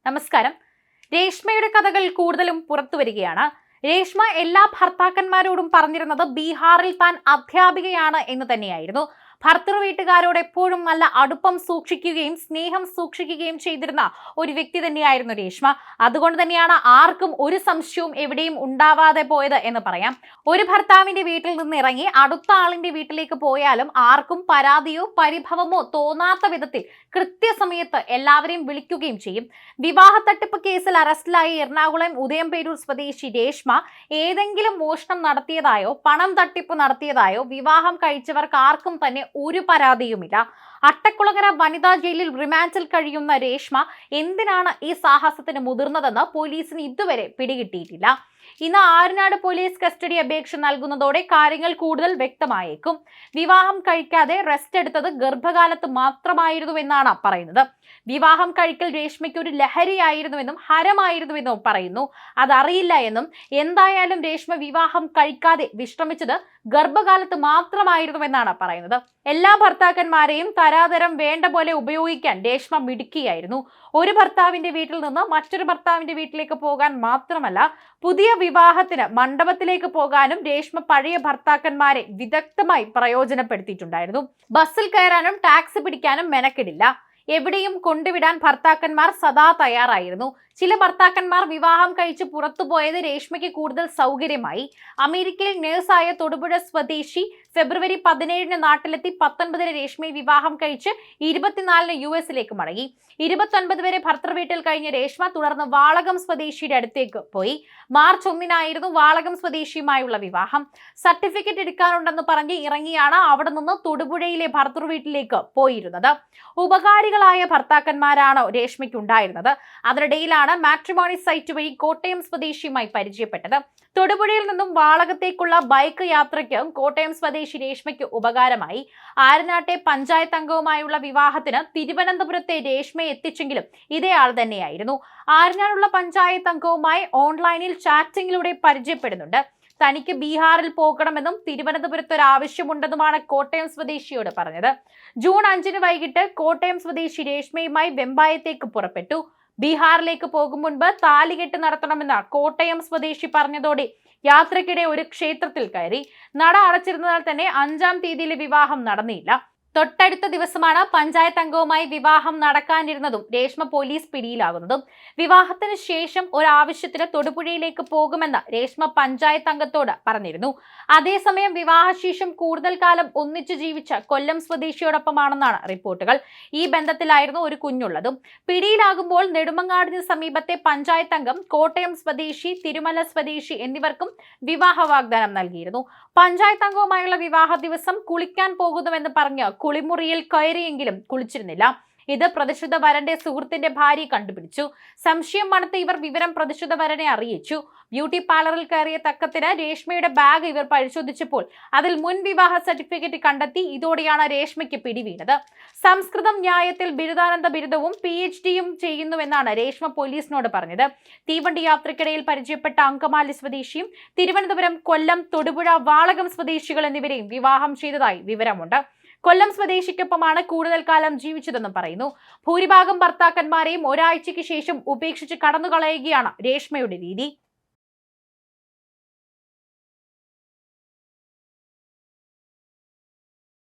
നമസ്കാരം. രേഷ്മയുടെ കഥകൾ കൂടുതലും പുറത്തു വരികയാണ്. രേഷ്മ എല്ലാ ഭർത്താക്കന്മാരോടും പറഞ്ഞിരുന്നത് ബീഹാറിൽ താൻ അധ്യാപികയാണ് എന്ന് തന്നെയായിരുന്നു. ഭർത്തൃ വീട്ടുകാരോട് എപ്പോഴും നല്ല അടുപ്പം സൂക്ഷിക്കുകയും സ്നേഹം സൂക്ഷിക്കുകയും ചെയ്തിരുന്ന ഒരു വ്യക്തി തന്നെയായിരുന്നു രേഷ്മ. അതുകൊണ്ട് തന്നെയാണ് ആർക്കും ഒരു സംശയവും എവിടെയും ഉണ്ടാവാതെ പോയത് എന്ന് പറയാം. ഒരു ഭർത്താവിന്റെ വീട്ടിൽ നിന്ന് ഇറങ്ങി അടുത്ത ആളിന്റെ വീട്ടിലേക്ക് പോയാലും ആർക്കും പരാതിയോ പരിഭവമോ തോന്നാത്ത വിധത്തിൽ കൃത്യസമയത്ത് എല്ലാവരെയും വിളിക്കുകയും ചെയ്യും. വിവാഹ തട്ടിപ്പ് കേസിൽ അറസ്റ്റിലായി എറണാകുളം ഉദയംപേരൂർ സ്വദേശി രേഷ്മ ഏതെങ്കിലും മോഷണം നടത്തിയതായോ പണം തട്ടിപ്പ് നടത്തിയതായോ വിവാഹം കഴിച്ചവർക്ക് ആർക്കും തന്നെ ഒരു പരാതിയുമില്ല. അട്ടക്കുളങ്ങര വനിതാ ജയിലിൽ റിമാൻഡിൽ കഴിയുന്ന രേഷ്മ എന്തിനാണ് ഈ സാഹസത്തിന് മുതിർന്നതെന്ന് പോലീസിന് ഇതുവരെ പിടികിട്ടിയിട്ടില്ല. ഇന്ന് ആര്യനാട് പോലീസ് കസ്റ്റഡി അപേക്ഷ നൽകുന്നതോടെ കാര്യങ്ങൾ കൂടുതൽ വ്യക്തമായേക്കും. വിവാഹം കഴിക്കാതെ റെസ്റ്റ് എടുത്തത് ഗർഭകാലത്ത് മാത്രമായിരുന്നുവെന്നാണ് പറയുന്നത്. വിവാഹം കഴിക്കൽ രേഷ്മയ്ക്ക് ഒരു ലഹരിയായിരുന്നുവെന്നും ഹരമായിരുന്നുവെന്നും പറയുന്നു. അതറിയില്ല എന്നും എന്തായാലും രേഷ്മ വിവാഹം കഴിക്കാതെ വിശ്രമിച്ചത് ഗർഭകാലത്ത് മാത്രമായിരുന്നുവെന്നാണ് പറയുന്നത്. എല്ലാ ഭർത്താക്കന്മാരെയും തരാതരം വേണ്ട പോലെ ഉപയോഗിക്കാൻ രേഷ്മ മിടുക്കിയായിരുന്നു. ഒരു ഭർത്താവിന്റെ വീട്ടിൽ നിന്ന് മറ്റൊരു ഭർത്താവിന്റെ വീട്ടിലേക്ക് പോകാൻ മാത്രമല്ല, പുതിയ വിവാഹത്തിന് മണ്ഡപത്തിലേക്ക് പോകാനും രേഷ്മ പഴയ ഭർത്താക്കന്മാരെ വിദഗ്ധമായി പ്രയോജനപ്പെടുത്തിയിട്ടുണ്ടായിരുന്നു. ബസ്സിൽ കയറാനും ടാക്സി പിടിക്കാനും മെനക്കെടില്ല. എവിടെയും കൊണ്ടുവിടാൻ ഭർത്താക്കന്മാർ സദാ തയ്യാറായിരുന്നു. ചില ഭർത്താക്കന്മാർ വിവാഹം കഴിച്ച് പുറത്തുപോയത് രേഷ്മയ്ക്ക് കൂടുതൽ സൗകര്യമായി. അമേരിക്കയിൽ നേഴ്സായ തൊടുപുഴ സ്വദേശി ഫെബ്രുവരി 17 നാട്ടിലെത്തി 19 രേഷ്മയെ വിവാഹം കഴിച്ച് 24 US മടങ്ങി. 29 വരെ ഭർത്തൃ വീട്ടിൽ കഴിഞ്ഞ രേഷ്മ തുടർന്ന് വാളകം സ്വദേശിയുടെ അടുത്തേക്ക് പോയി. മാർച്ച് 1 വാളകം സ്വദേശിയുമായുള്ള വിവാഹം. സർട്ടിഫിക്കറ്റ് എടുക്കാനുണ്ടെന്ന് പറഞ്ഞ് ഇറങ്ങിയാണ് അവിടെ നിന്ന് തൊടുപുഴയിലെ ഭർത്തൃ വീട്ടിലേക്ക് പോയിരുന്നത്. ഉപകാരികളായ ഭർത്താക്കന്മാരാണ് രേഷ്മയ്ക്ക് ഉണ്ടായിരുന്നത്. അതിനിടയിലാണ് മാട്രിമോണി സൈറ്റ് വഴി കോട്ടയം സ്വദേശിയുമായി പരിചയപ്പെട്ടത്. തൊടുപുഴയിൽ നിന്നും വാളകത്തേക്കുള്ള ബൈക്ക് യാത്രയ്ക്ക് കോട്ടയം സ്വദേശി രേഷ്മയ്ക്ക് ഉപകാരമായി. ആര്യനാട്ടെ പഞ്ചായത്ത് അംഗവുമായുള്ള വിവാഹത്തിന് തിരുവനന്തപുരത്തെ രേഷ്മയെ എത്തിച്ചെങ്കിലും ഇതേ ആൾ തന്നെയായിരുന്നു. ആര്യനാടുള്ള പഞ്ചായത്ത് അംഗവുമായി ഓൺലൈനിൽ ചാറ്റിംഗിലൂടെ പരിചയപ്പെടുന്നുണ്ട്. തനിക്ക് ബീഹാറിൽ പോകണമെന്നും തിരുവനന്തപുരത്ത് ഒരു ആവശ്യമുണ്ടെന്നുമാണ് കോട്ടയം സ്വദേശിയോട് പറഞ്ഞത്. ജൂൺ 5 വൈകിട്ട് കോട്ടയം സ്വദേശി രേഷ്മയുമായി വെമ്പായത്തേക്ക് പുറപ്പെട്ടു. ബീഹാറിലേക്ക് പോകും മുൻപ് താലികെട്ട് നടത്തണമെന്ന് കോട്ടയം സ്വദേശി പറഞ്ഞതോടെ യാത്രക്കിടെ ഒരു ക്ഷേത്രത്തിൽ കയറി. നട അടച്ചിരുന്നതിനാൽ തന്നെ 5-ാം തീയതിയിലെ വിവാഹം നടന്നില്ല. തൊട്ടടുത്ത ദിവസമാണ് പഞ്ചായത്ത് അംഗവുമായി വിവാഹം നടക്കാനിരുന്നതും രേഷ്മ പോലീസ് പിടിയിലാകുന്നതും. വിവാഹത്തിന് ശേഷം ഒരാവശ്യത്തിന് തൊടുപുഴയിലേക്ക് പോകുമെന്ന് രേഷ്മ പഞ്ചായത്ത് അംഗത്തോട് പറഞ്ഞിരുന്നു. അതേസമയം വിവാഹശേഷം കൂടുതൽ കാലം ഒന്നിച്ചു ജീവിച്ച കൊല്ലം സ്വദേശിയോടൊപ്പമാണെന്നാണ് റിപ്പോർട്ടുകൾ. ഈ ബന്ധത്തിലായിരുന്നു ഒരു കുഞ്ഞുള്ളതും. പിടിയിലാകുമ്പോൾ നെടുമങ്ങാടിന് സമീപത്തെ പഞ്ചായത്ത് അംഗം കോട്ടയം സ്വദേശി, തിരുമല സ്വദേശി എന്നിവർക്കും വിവാഹ വാഗ്ദാനം നൽകിയിരുന്നു. പഞ്ചായത്ത് അംഗവുമായുള്ള വിവാഹ ദിവസം കുളിക്കാൻ പോകുന്നുവെന്ന് പറഞ്ഞ് കുളിമുറിയിൽ കയറിയെങ്കിലും കുളിച്ചിരുന്നില്ല. ഇത് പ്രതിഷ്ഠിത വരന്റെ സുഹൃത്തിന്റെ ഭാര്യ കണ്ടുപിടിച്ചു. സംശയം മണത്ത് ഇവർ വിവരം പ്രതിഷ്ഠിത വരനെ അറിയിച്ചു. ബ്യൂട്ടി പാർലറിൽ കയറിയ തക്കത്തിന് രേഷ്മയുടെ ബാഗ് ഇവർ പരിശോധിച്ചപ്പോൾ അതിൽ മുൻ വിവാഹ സർട്ടിഫിക്കറ്റ് കണ്ടെത്തി. ഇതോടെയാണ് രേഷ്മയ്ക്ക് പിടിവീണത്. സംസ്കൃതം ന്യായത്തിൽ ബിരുദാനന്ദ ബിരുദവും PhD-യും ചെയ്യുന്നുവെന്നാണ് രേഷ്മ പോലീസിനോട് പറഞ്ഞത്. തീവണ്ടി യാത്രക്കിടയിൽ പരിചയപ്പെട്ട അങ്കമാലി സ്വദേശിയും തിരുവനന്തപുരം, കൊല്ലം, തൊടുപുഴ, വാളകം സ്വദേശികൾ എന്നിവരെയും വിവാഹം ചെയ്തതായി വിവരമുണ്ട്. കൊല്ലം സ്വദേശിക്കൊപ്പമാണ് കൂടുതൽ കാലം ജീവിച്ചതെന്നും പറയുന്നു. ഭൂരിഭാഗം ഭർത്താക്കന്മാരെയും ഒരാഴ്ചയ്ക്ക് ശേഷം ഉപേക്ഷിച്ച് കടന്നുകളയുകയാണ് രേഷ്മയുടെ രീതി.